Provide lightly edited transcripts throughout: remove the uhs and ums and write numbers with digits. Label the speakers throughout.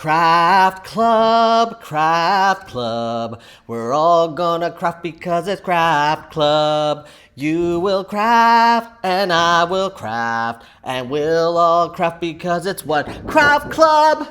Speaker 1: Craft Club, Craft Club. We're all gonna craft because it's Craft Club. You will craft and I will craft and we'll all craft because it's what? Craft Club!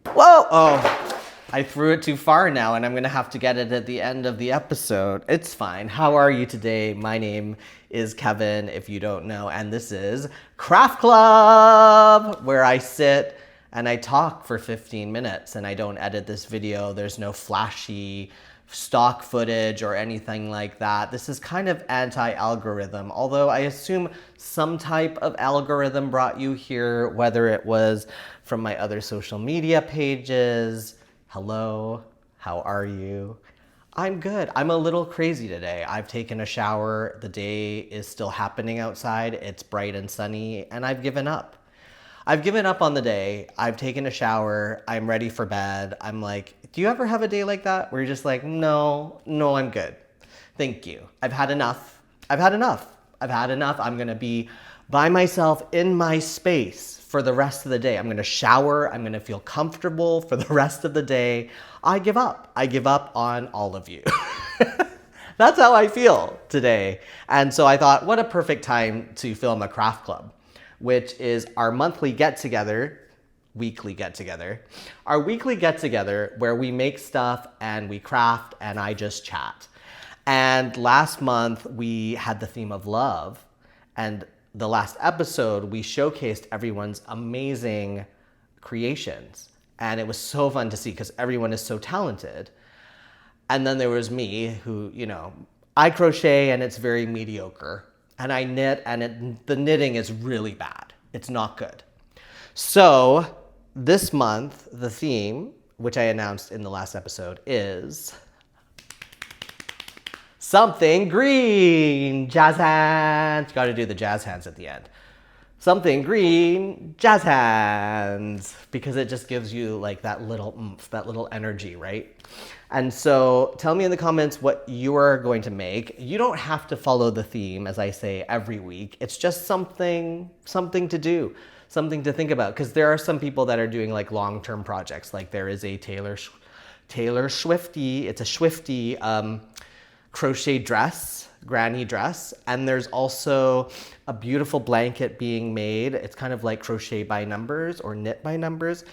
Speaker 1: Whoa! Oh, I threw it too far now and I'm gonna have to get it at the end of the episode. It's fine. How are you today? My name is Kevin, if you don't know, and this is Craft Club, where I sit and I talk for 15 minutes and I don't edit this video. There's no flashy stock footage or anything like that. This is kind of anti-algorithm, although I assume some type of algorithm brought you here, whether it was from my other social media pages. Hello, how are you? I'm good. I'm a little crazy today. I've taken a shower. The day is still happening outside. It's bright and sunny, and I've given up. I've given up on the day. I've taken a shower. I'm ready for bed. I'm like, do you ever have a day like that where you're just like, no, I'm good. Thank you. I've had enough. I've had enough. I'm going to be by myself in my space for the rest of the day. I'm going to shower. I'm going to feel comfortable for the rest of the day. I give up. I give up on all of you. That's how I feel today. And so I thought, what a perfect time to film a craft club, which is our monthly weekly get-together where we make stuff and we craft and I just chat. And last month we had the theme of love, and the last episode we showcased everyone's amazing creations, and it was so fun to see because everyone is so talented. And then there was me who, I crochet and it's very mediocre, and I knit and the knitting is really bad. It's not good. So this month, the theme, which I announced in the last episode, is something green. Jazz hands. You gotta do the jazz hands at the end. Something green, jazz hands, because it just gives you like that little oomph, that little energy, right? And so tell me in the comments what you are going to make. You don't have to follow the theme, as I say every week. It's just something to do, something to think about, because there are some people that are doing like long-term projects. Like there is a Taylor Swifty, it's a Swifty crochet dress, granny dress, and there's also a beautiful blanket being made. It's kind of like crochet by numbers or knit by numbers.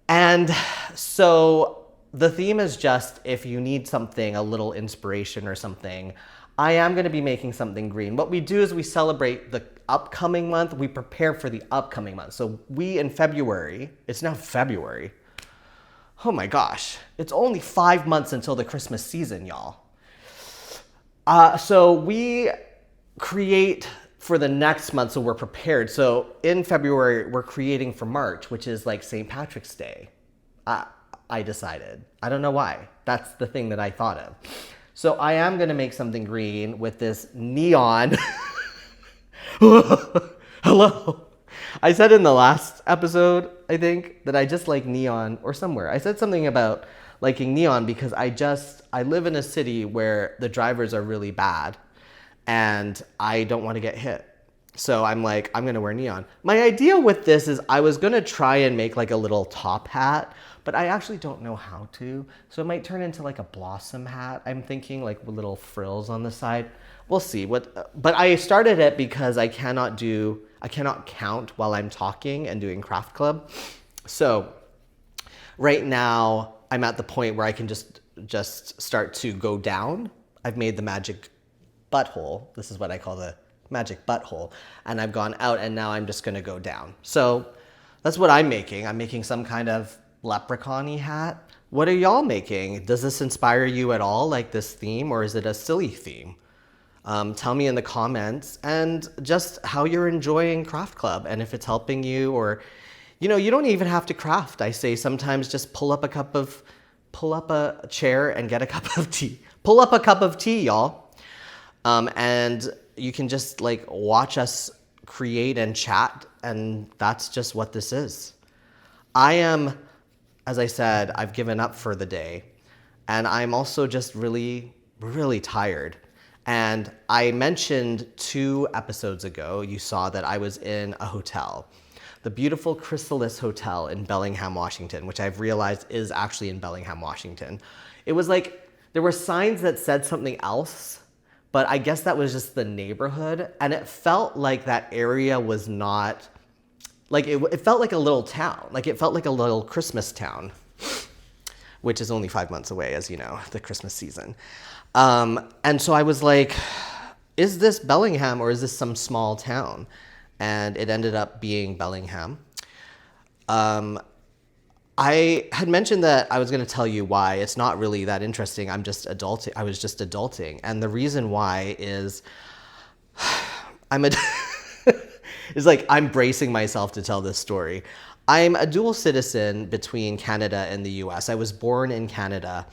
Speaker 1: And so the theme is just, if you need something, a little inspiration or something, I am going to be making something green. What we do is we celebrate the upcoming month. We prepare for the upcoming month. So in February, it's now February. Oh my gosh, it's only 5 months until the Christmas season, y'all. So we create for the next month, so we're prepared. So in February, we're creating for March, which is like St. Patrick's Day. I decided. I don't know why. That's the thing that I thought of. So I am going to make something green with this neon. Hello. I said in the last episode, I think, that I just like neon, or somewhere. I said something about liking neon because I live in a city where the drivers are really bad and I don't want to get hit. So I'm like, I'm going to wear neon. My idea with this is I was going to try and make like a little top hat, but I actually don't know how to. So it might turn into like a blossom hat. I'm thinking like with little frills on the side. We'll see. But I started it because I cannot count while I'm talking and doing craft club. So right now I'm at the point where I can just start to go down. I've made the magic butthole. This is what I call the magic butthole. And I've gone out and now I'm just going to go down. So that's what I'm making. I'm making some kind of leprechaun-y hat. What are y'all making? Does this inspire you at all, like this theme, or is it a silly theme? Tell me in the comments, and just how you're enjoying Craft Club and if it's helping you, or, you don't even have to craft. I say sometimes just pull up a chair and get a cup of tea. Pull up a cup of tea, y'all. And you can just like watch us create and chat, and that's just what this is. As I said, I've given up for the day, and I'm also just really, really tired. And I mentioned 2 episodes ago, you saw that I was in a hotel. the beautiful Chrysalis Hotel in Bellingham, Washington, which I've realized is actually in Bellingham, Washington. It was like, there were signs that said something else, but I guess that was just the neighborhood. And it felt like that area was not, like it felt like a little town. Like it felt like a little Christmas town, which is only 5 months away, as you know, the Christmas season. And so I was like, is this Bellingham or is this some small town? And it ended up being Bellingham. I had mentioned that I was going to tell you why. It's not really that interesting. I was just adulting. And the reason why is it's like I'm bracing myself to tell this story. I'm a dual citizen between Canada and the US. I was born in Canada,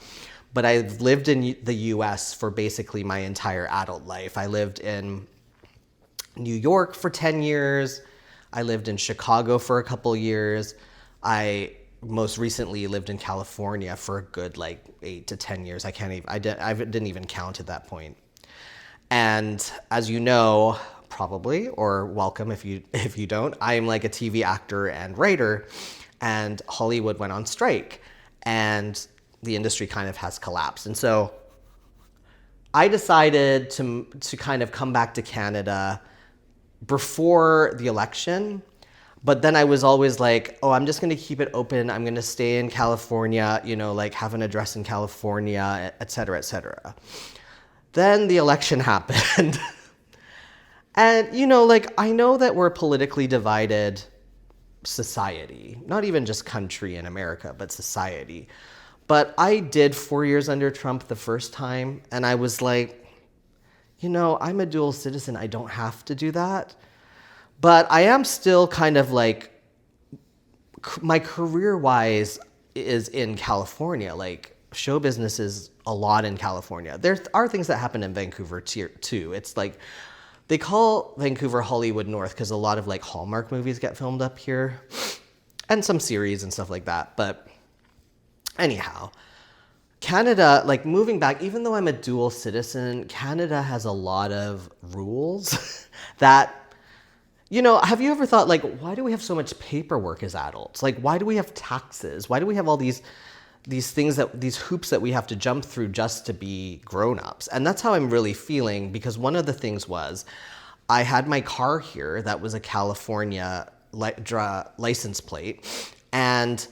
Speaker 1: but I've lived in the US for basically my entire adult life. I lived in New York for 10 years. I lived in Chicago for a couple years. I most recently lived in California for a good like 8 to 10 years. I didn't even count at that point. And as you know, probably, or welcome if you don't, I am like a TV actor and writer, and Hollywood went on strike and the industry kind of has collapsed. And so I decided to kind of come back to Canada before the election. But then I was always like, oh, I'm just going to keep it open. I'm going to stay in California, like have an address in California, et cetera, et cetera. Then the election happened. And, like, I know that we're a politically divided society, not even just country in America, but society. But I did 4 years under Trump the first time. And I was like, I'm a dual citizen. I don't have to do that. But I am still kind of like, my career-wise is in California. Like, show business is a lot in California. There are things that happen in Vancouver too. It's like, they call Vancouver Hollywood North because a lot of like Hallmark movies get filmed up here and some series and stuff like that. But anyhow, Canada, like moving back, even though I'm a dual citizen, Canada has a lot of rules that, have you ever thought, like, why do we have so much paperwork as adults? Like, why do we have taxes? Why do we have all these these hoops that we have to jump through just to be grown-ups? And that's how I'm really feeling, because one of the things was I had my car here that was a California license plate, and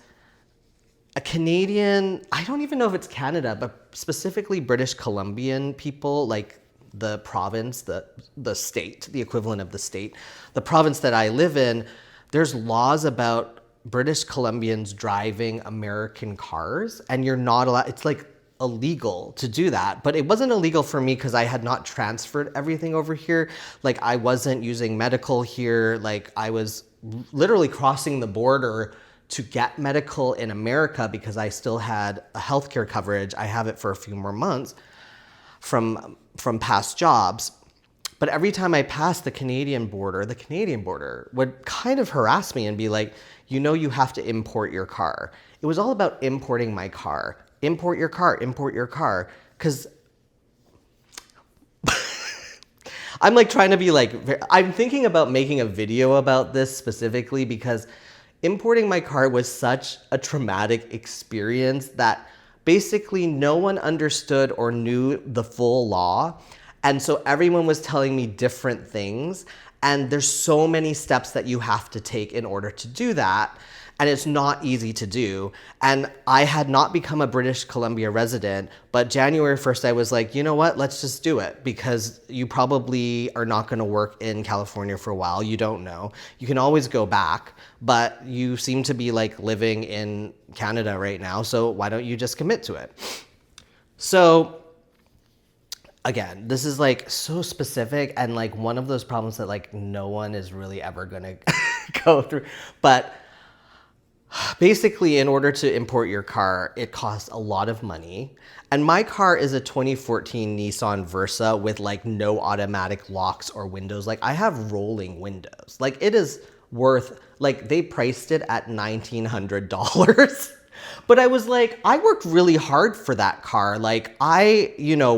Speaker 1: a Canadian, I don't even know if it's Canada, but specifically British Columbian people, like the province, the state, the equivalent of the state, the province that I live in, there's laws about British Columbians driving American cars, and you're not allowed, it's like illegal to do that. But it wasn't illegal for me because I had not transferred everything over here. Like, I wasn't using medical here. Like, I was literally crossing the border to get medical in America because I still had a healthcare coverage. I have it for a few more months from past jobs. But every time I passed the Canadian border would kind of harass me and be like, you have to import your car. It was all about importing my car. Import your car, import your car. Because I'm like trying to be like, I'm thinking about making a video about this specifically because importing my car was such a traumatic experience that basically no one understood or knew the full law. And so everyone was telling me different things. And there's so many steps that you have to take in order to do that. And it's not easy to do. And I had not become a British Columbia resident, but January 1st, I was like, you know what, let's just do it, because you probably are not gonna work in California for a while. You don't know. You can always go back, but you seem to be like living in Canada right now. So why don't you just commit to it? So again, this is like so specific and like one of those problems that like no one is really ever gonna go through. But basically, in order to import your car, it costs a lot of money. And my car is a 2014 Nissan Versa with like no automatic locks or windows. Like, I have rolling windows. Like, it is worth, like, they priced it at $1,900. But I was like, I worked really hard for that car. Like, I,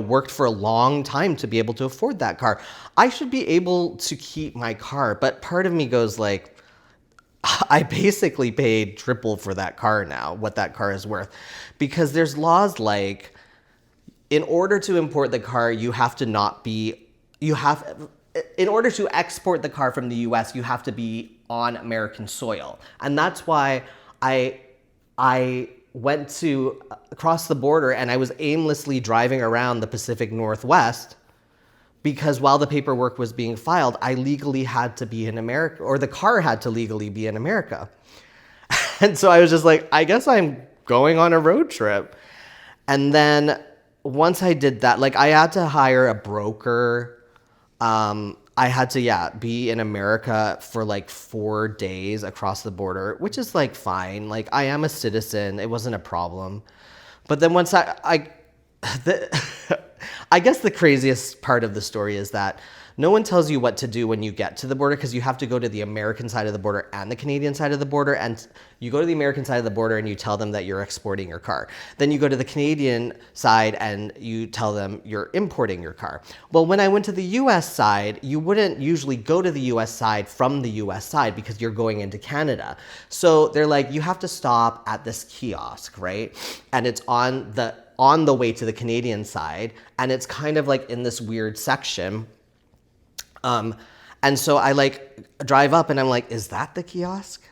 Speaker 1: worked for a long time to be able to afford that car. I should be able to keep my car. But part of me goes like, I basically paid triple for that car now, what that car is worth. Because there's laws like, in order to import the car, you have to not be, you have, in order to export the car from the US, you have to be on American soil. And that's why I went to across the border and I was aimlessly driving around the Pacific Northwest because while the paperwork was being filed, I legally had to be in America, or the car had to legally be in America. And so I was just like, I guess I'm going on a road trip. And then once I did that, like I had to hire a broker. I had to, be in America for like 4 days across the border, which is like fine. Like I am a citizen. It wasn't a problem. But then once I guess the craziest part of the story is that no one tells you what to do when you get to the border because you have to go to the American side of the border and the Canadian side of the border. And you go to the American side of the border and you tell them that you're exporting your car. Then you go to the Canadian side and you tell them you're importing your car. Well, when I went to the US side, you wouldn't usually go to the US side from the US side because you're going into Canada. So they're like, you have to stop at this kiosk, right? And it's on the way to the Canadian side. And it's kind of like in this weird section. And so I like drive up and I'm like, is that the kiosk?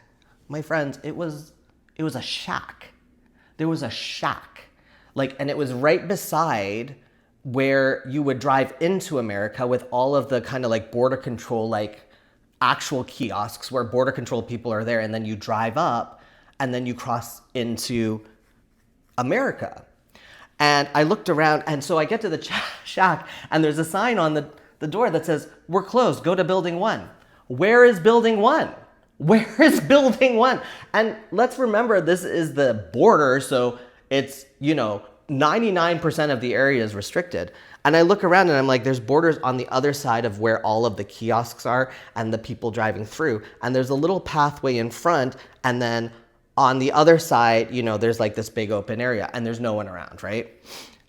Speaker 1: My friends, it was a shack. There was a shack. Like, and it was right beside where you would drive into America with all of the kind of like border control, like actual kiosks where border control people are there. And then you drive up and then you cross into America. And I looked around and so I get to the shack and there's a sign on the door that says, we're closed, go to building 1. Where is building 1? Where is building 1? And let's remember, this is the border, so it's, 99% of the area is restricted. And I look around and I'm like, there's borders on the other side of where all of the kiosks are and the people driving through. And there's a little pathway in front, and then on the other side, there's like this big open area and there's no one around, right?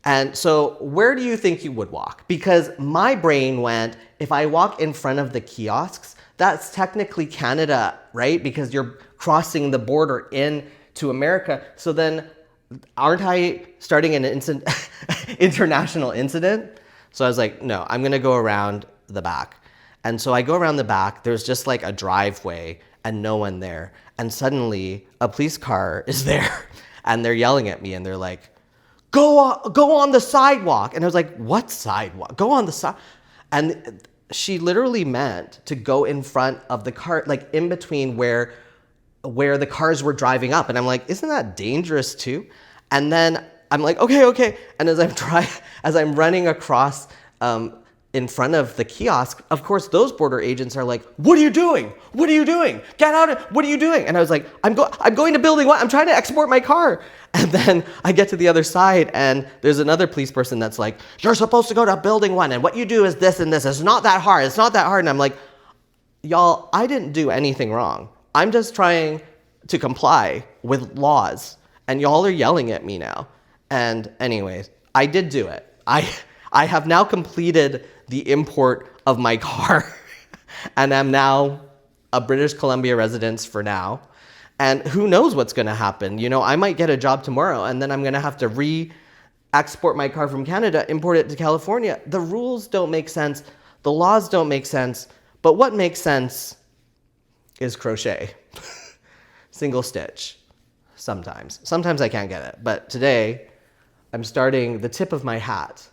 Speaker 1: And so where do you think you would walk? Because my brain went, if I walk in front of the kiosks, that's technically Canada, right? Because you're crossing the border into America. So then aren't I starting an international incident? So I was like, no, I'm going to go around the back. And so I go around the back. There's just like a driveway and no one there. And suddenly a police car is there and they're yelling at me and they're like, go on the sidewalk. And I was like, what sidewalk? Go on the side. And she literally meant to go in front of the car, like in between where the cars were driving up. And I'm like, isn't that dangerous too? And then I'm like, okay. And as I'm running across in front of the kiosk, of course, those border agents are like, what are you doing? What are you doing? Get out of, what are you doing? And I was like, I'm going to building 1. I'm trying to export my car. And then I get to the other side and there's another police person that's like, you're supposed to go to building 1. And what you do is this and this. It's not that hard. It's not that hard. And I'm like, y'all, I didn't do anything wrong. I'm just trying to comply with laws. And y'all are yelling at me now. And anyways, I did do it. I have now completed the import of my car and I'm now a British Columbia resident for now. And who knows what's going to happen? I might get a job tomorrow and then I'm going to have to re-export my car from Canada, import it to California. The rules don't make sense. The laws don't make sense. But what makes sense is crochet. Single stitch. Sometimes. Sometimes I can't get it. But today I'm starting the tip of my hat.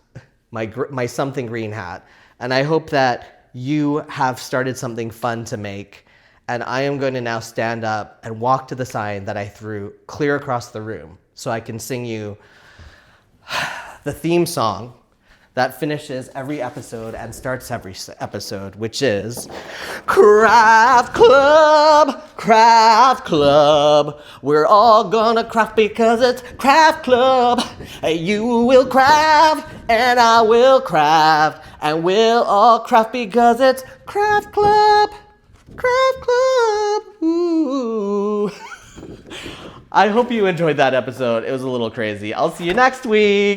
Speaker 1: My something green hat. And I hope that you have started something fun to make. And I am going to now stand up and walk to the sign that I threw clear across the room so I can sing you the theme song that finishes every episode and starts every episode, which is Craft Club, Craft Club. We're all gonna craft because it's Craft Club. You will craft and I will craft and we'll all craft because it's Craft Club, Craft Club. Ooh. I hope you enjoyed that episode. It was a little crazy. I'll see you next week.